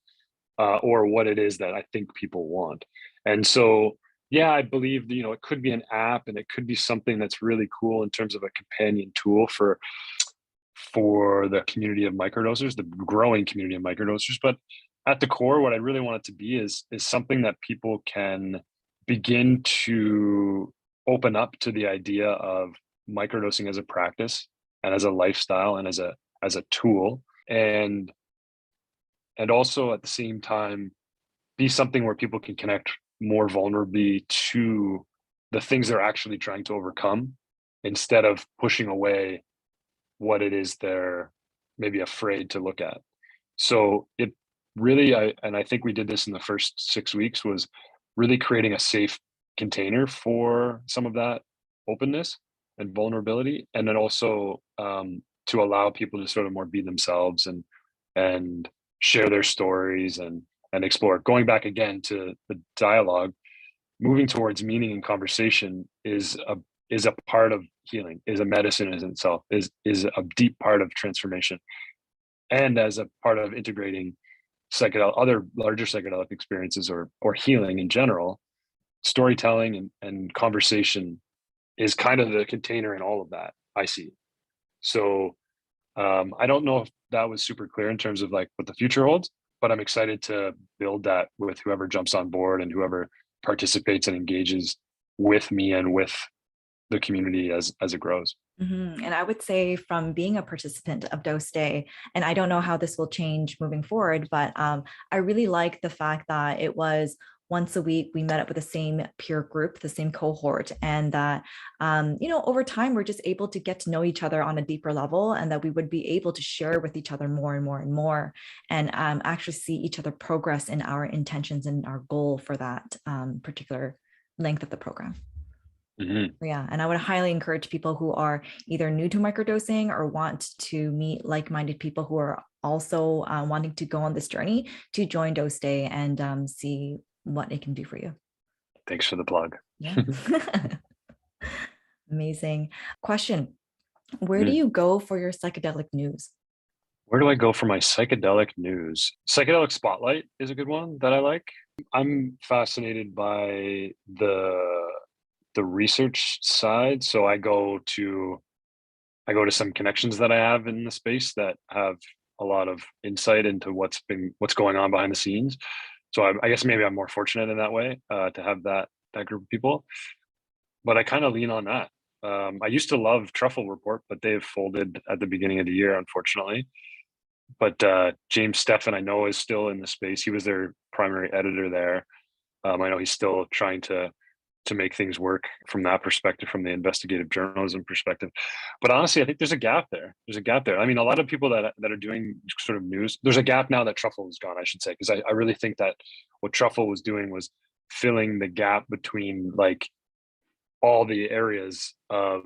or what it is that I think people want. And so, yeah, I believe, you know, it could be an app and it could be something that's really cool in terms of a companion tool for the community of microdosers, the growing community of microdosers. But at the core, what I really want it to be is something that people can begin to open up to the idea of microdosing as a practice and as a lifestyle and as a tool, and also at the same time be something where people can connect more vulnerably to the things they're actually trying to overcome instead of pushing away what it is they're maybe afraid to look at. So really, I think we did this in the first 6 weeks, was really creating a safe container for some of that openness and vulnerability, and then also to allow people to sort of more be themselves and share their stories and explore. Going back again to the dialogue, moving towards meaning and conversation is a part of healing, is a medicine in itself, is a deep part of transformation, and as a part of integrating other larger psychedelic experiences or healing in general. Storytelling and conversation is kind of the container in all of that, I see. So I don't know if that was super clear in terms of like what the future holds, but I'm excited to build that with whoever jumps on board and whoever participates and engages with me and with the community as it grows. And I would say, from being a participant of Dose Day, and I don't know how this will change moving forward, but I really like the fact that it was once a week we met up with the same peer group, the same cohort, and that over time we're just able to get to know each other on a deeper level, and that we would be able to share with each other more and more and more, and actually see each other progress in our intentions and our goal for that particular length of the program. Mm-hmm. Yeah, and I would highly encourage people who are either new to microdosing or want to meet like-minded people who are also wanting to go on this journey to join Dose Day and see what it can do for you. Thanks for the plug. Yeah. Amazing. Question. Where do you go for your psychedelic news? Where do I go for my psychedelic news? Psychedelic Spotlight is a good one that I like. I'm fascinated by the research side. So I go to some connections that I have in the space that have a lot of insight into what's going on behind the scenes. So I guess maybe I'm more fortunate in that way to have that group of people. But I kind of lean on that. I used to love Truffle Report, but they've folded at the beginning of the year, unfortunately. But James Steffen, I know, is still in the space. He was their primary editor there. I know he's still trying to make things work from that perspective, from the investigative journalism perspective. But honestly, I think there's a gap there. I mean, a lot of people that are doing sort of news, there's a gap now that Truffle is gone, I should say, because I really think that what Truffle was doing was filling the gap between like all the areas of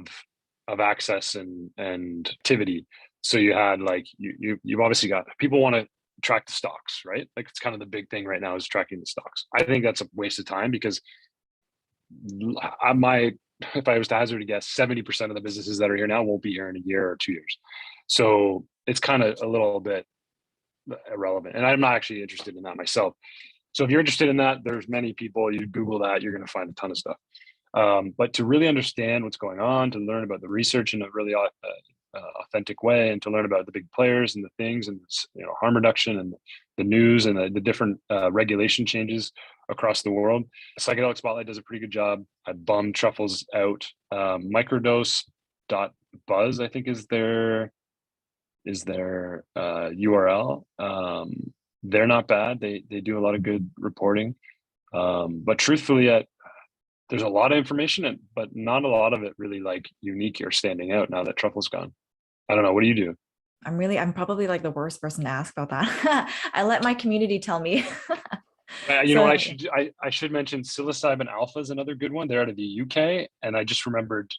access and activity. So you had like you've obviously got people want to track the stocks, right? Like it's kind of the big thing right now is tracking the stocks. I think that's a waste of time because if I was to hazard a guess, 70% of the businesses that are here now won't be here in a year or 2 years. So it's kind of a little bit irrelevant. And I'm not actually interested in that myself. So if you're interested in that, there's many people, you Google that, you're going to find a ton of stuff. But to really understand what's going on, to learn about the research in a really authentic way, and to learn about the big players and the things, and harm reduction and the news and the different regulation changes across the world, Psychedelic Spotlight does a pretty good job. I bummed Truffles out. Microdose.buzz, I think, is their URL. They're not bad. They do a lot of good reporting. But truthfully, there's a lot of information, but not a lot of it really like unique or standing out now that Truffle's gone. I don't know. What do you do? I'm probably like the worst person to ask about that. I let my community tell me. You know what? I should mention psilocybin alpha is another good one. They're out of the UK, and I just remembered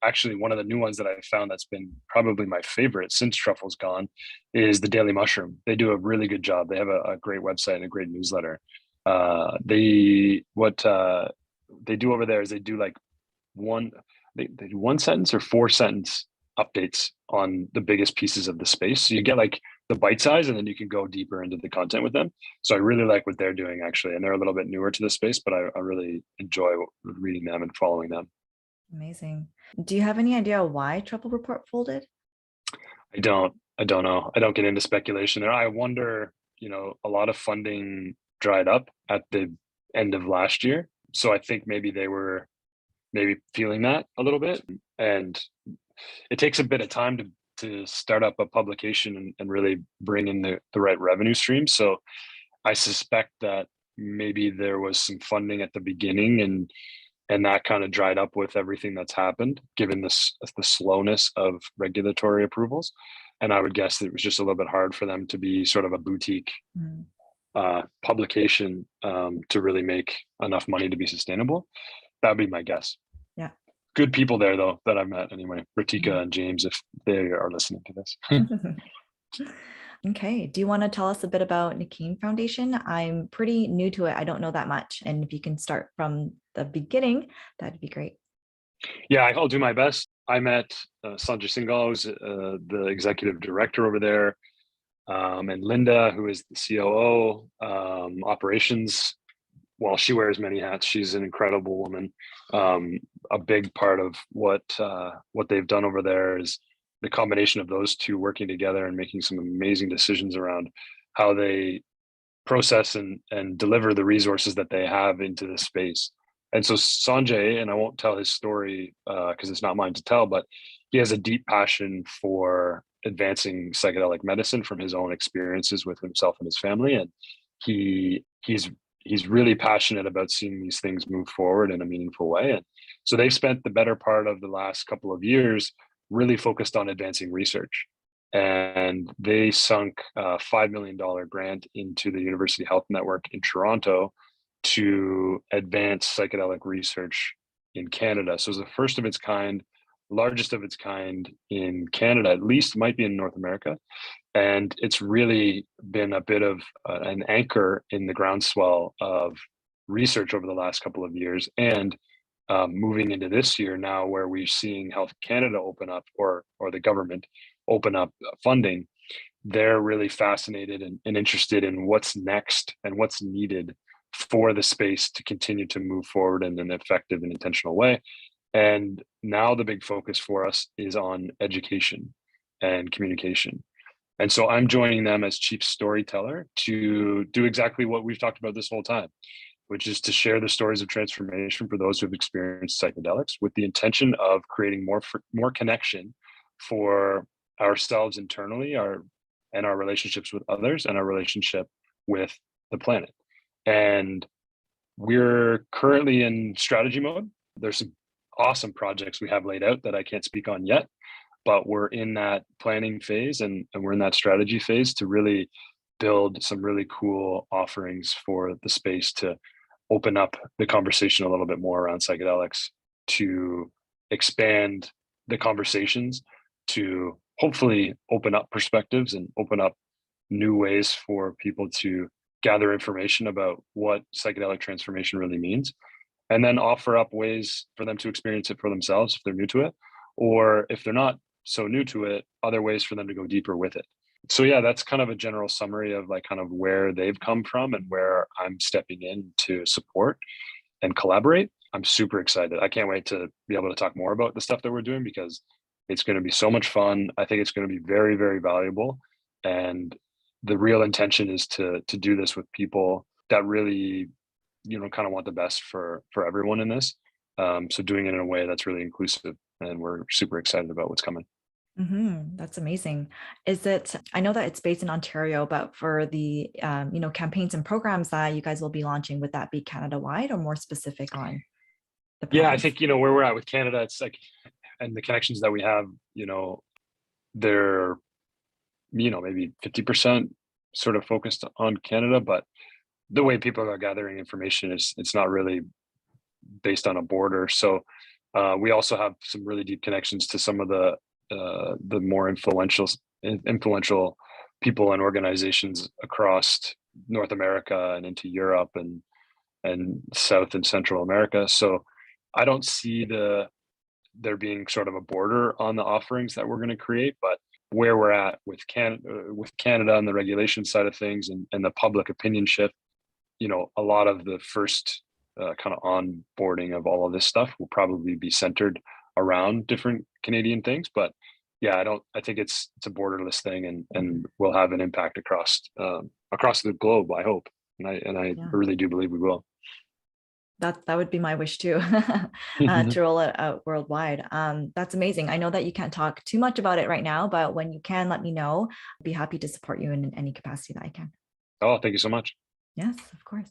actually one of the new ones that I found that's been probably my favorite since Truffle's gone is the Daily Mushroom. They do a really good job. They have a great website and a great newsletter. They do over there is they do like they do 1 sentence or 4 sentence updates on the biggest pieces of the space. So you get like the bite size, and then you can go deeper into the content with them. So I really like what they're doing actually, and they're a little bit newer to the space, but I really enjoy reading them and following them. Amazing. Do you have any idea why Truffle Report folded? I don't know. I don't get into speculation there. I wonder, a lot of funding dried up at the end of last year. So I think maybe they were feeling that a little bit, and it takes a bit of time to start up a publication and really bring in the right revenue stream. So I suspect that maybe there was some funding at the beginning and that kind of dried up with everything that's happened, given the slowness of regulatory approvals. And I would guess that it was just a little bit hard for them to be sort of a boutique publication to really make enough money to be sustainable. That'd be my guess. Yeah. Good people there though that I've met anyway. Ritika Mhm. and James, if they are listening to this. Okay. Do you want to tell us a bit about Nikean Foundation? I'm pretty new to it. I don't know that much. And if you can start from the beginning, that'd be great. Yeah, I'll do my best. I met Sanjay Singhal, who's the executive director over there, and Linda, who is the COO, operations. Well, she wears many hats. She's an incredible woman. A big part of what they've done over there is the combination of those two working together and making some amazing decisions around how they process and deliver the resources that they have into the space. And so Sanjay, and I won't tell his story because it's not mine to tell, but he has a deep passion for advancing psychedelic medicine from his own experiences with himself and his family. And he's really passionate about seeing these things move forward in a meaningful way. And so they've spent the better part of the last couple of years really focused on advancing research. And they sunk a $5 million grant into the University Health Network in Toronto to advance psychedelic research in Canada. So it's the first of its kind, largest of its kind in Canada, at least, might be in North America. And it's really been a bit of an anchor in the groundswell of research over the last couple of years. And moving into this year now, where we're seeing Health Canada open up, or the government open up funding, they're really fascinated and interested in what's next and what's needed for the space to continue to move forward in an effective and intentional way. And now the big focus for us is on education and communication. And so I'm joining them as Chief Storyteller to do exactly what we've talked about this whole time, which is to share the stories of transformation for those who have experienced psychedelics, with the intention of creating more connection for ourselves internally, our relationships with others, and our relationship with the planet. And we're currently in strategy mode. There's some awesome projects we have laid out that I can't speak on yet, but we're in that planning phase, and we're in that strategy phase to really build some really cool offerings for the space to open up the conversation a little bit more around psychedelics, to expand the conversations, to hopefully open up perspectives and open up new ways for people to gather information about what psychedelic transformation really means, and then offer up ways for them to experience it for themselves if they're new to it, or if they're not so new to it, other ways for them to go deeper with it. So yeah, that's kind of a general summary of like kind of where they've come from and where I'm stepping in to support and collaborate. I'm super excited. I can't wait to be able to talk more about the stuff that we're doing, because it's going to be so much fun. I think it's going to be very, very valuable. And the real intention is to do this with people that really, kind of want the best for everyone in this. So doing it in a way that's really inclusive, and we're super excited about what's coming. That's amazing. I know that it's based in Ontario, but for the, campaigns and programs that you guys will be launching, would that be Canada-wide or more specific on the Yeah, I province? think, where we're at with Canada, it's like, and the connections that we have, they're, maybe 50% sort of focused on Canada, but the way people are gathering information it's not really based on a border. So we also have some really deep connections to some of the more influential people and organizations across North America and into Europe and South and Central America. So I don't see there being sort of a border on the offerings that we're going to create, but where we're at with Canada and the regulation side of things, and the public opinion shift, a lot of the first kind of onboarding of all of this stuff will probably be centered around different Canadian things. But yeah, I think it's a borderless thing, and will have an impact across the globe, I hope. And I Yeah. really do believe we will. That would be my wish too, to roll it out worldwide. That's amazing. I know that you can't talk too much about it right now, but when you can, let me know. I'd be happy to support you in any capacity that I can. Oh, thank you so much. Yes, of course.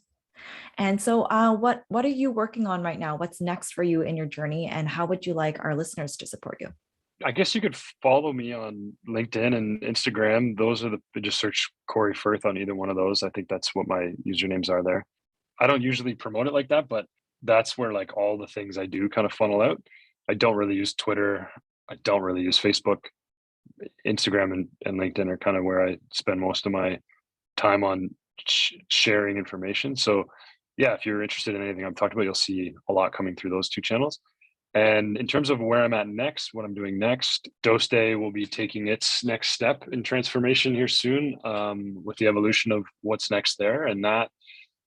And so what are you working on right now? What's next for you in your journey? And how would you like our listeners to support you? I guess you could follow me on LinkedIn and Instagram. Those are just search Cory Firth on either one of those. I think that's what my usernames are there. I don't usually promote it like that, but that's where like all the things I do kind of funnel out. I don't really use Twitter. I don't really use Facebook. Instagram and LinkedIn are kind of where I spend most of my time on sharing information. So yeah, if you're interested in anything I've talked about, you'll see a lot coming through those two channels. And in terms of where I'm at next, what I'm doing next, Dose Day will be taking its next step in transformation here soon, with the evolution of what's next there. And that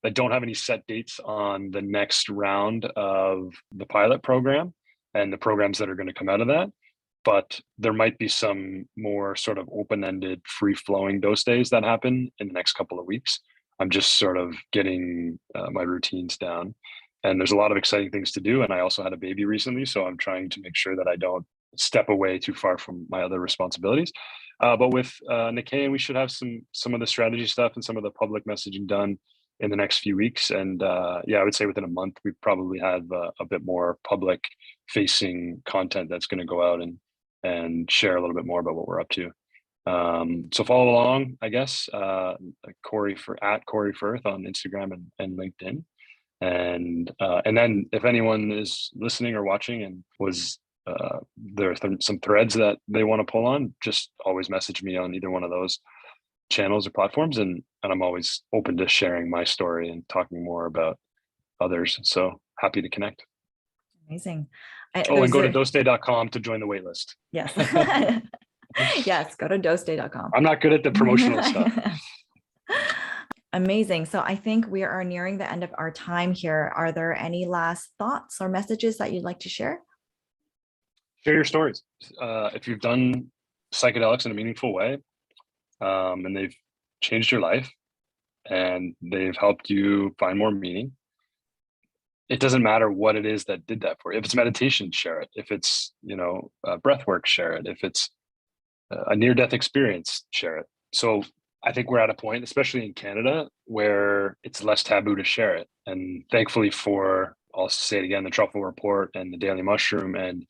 I don't have any set dates on the next round of the pilot program and the programs that are going to come out of that. But there might be some more sort of open-ended, free-flowing dose days that happen in the next couple of weeks. I'm just sort of getting my routines down. And there's a lot of exciting things to do. And I also had a baby recently, so I'm trying to make sure that I don't step away too far from my other responsibilities. But with Nikean, we should have some of the strategy stuff and some of the public messaging done in the next few weeks. And yeah, I would say within a month, we probably have a bit more public facing content that's going to go out and share a little bit more about what we're up to. So follow along, I guess, Cory Firth on Instagram and LinkedIn. And then if anyone is listening or watching and there are some threads that they want to pull on, just always message me on either one of those channels or platforms, and I'm always open to sharing my story and talking more about others. So happy to connect. Amazing. And go to doseday.com to join the waitlist. Yes. Yes, go to doseday.com. I'm not good at the promotional stuff. Amazing. So I think we are nearing the end of our time here. Are there any last thoughts or messages that you'd like to share? Share your stories. If you've done psychedelics in a meaningful way, and they've changed your life and they've helped you find more meaning, it doesn't matter what it is that did that for you. If it's meditation, share it. If it's, breath work, share it. If it's a near-death experience, share it. So I think we're at a point, especially in Canada, where it's less taboo to share it. And thankfully for, I'll say it again, the Truffle Report and the Daily Mushroom, and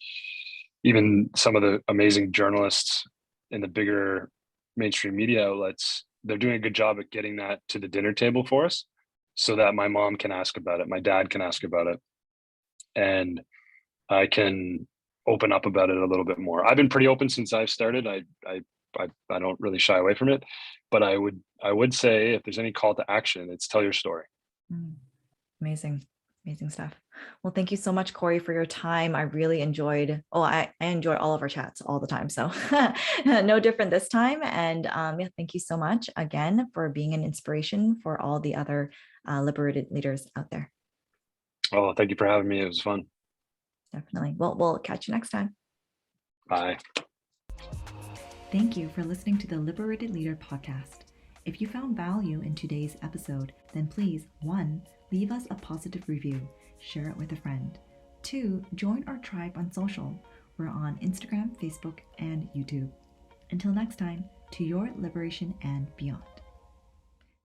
even some of the amazing journalists in the bigger mainstream media outlets, they're doing a good job at getting that to the dinner table for us so that my mom can ask about it, my dad can ask about it, and I can open up about it a little bit more. I've been pretty open since I've started. I don't really shy away from it, but I would say if there's any call to action, it's tell your story. Amazing stuff. Well, thank you so much, Cory, for your time. I really enjoyed, I enjoy all of our chats all the time. So no different this time. And yeah, thank you so much again for being an inspiration for all the other liberated leaders out there. Oh, thank you for having me. It was fun. Definitely. Well, we'll catch you next time. Bye. Thank you for listening to the Liberated Leader podcast. If you found value in today's episode, then please, 1, leave us a positive review, share it with a friend. 2, join our tribe on social. We're on Instagram, Facebook, and YouTube. Until next time, to your liberation and beyond.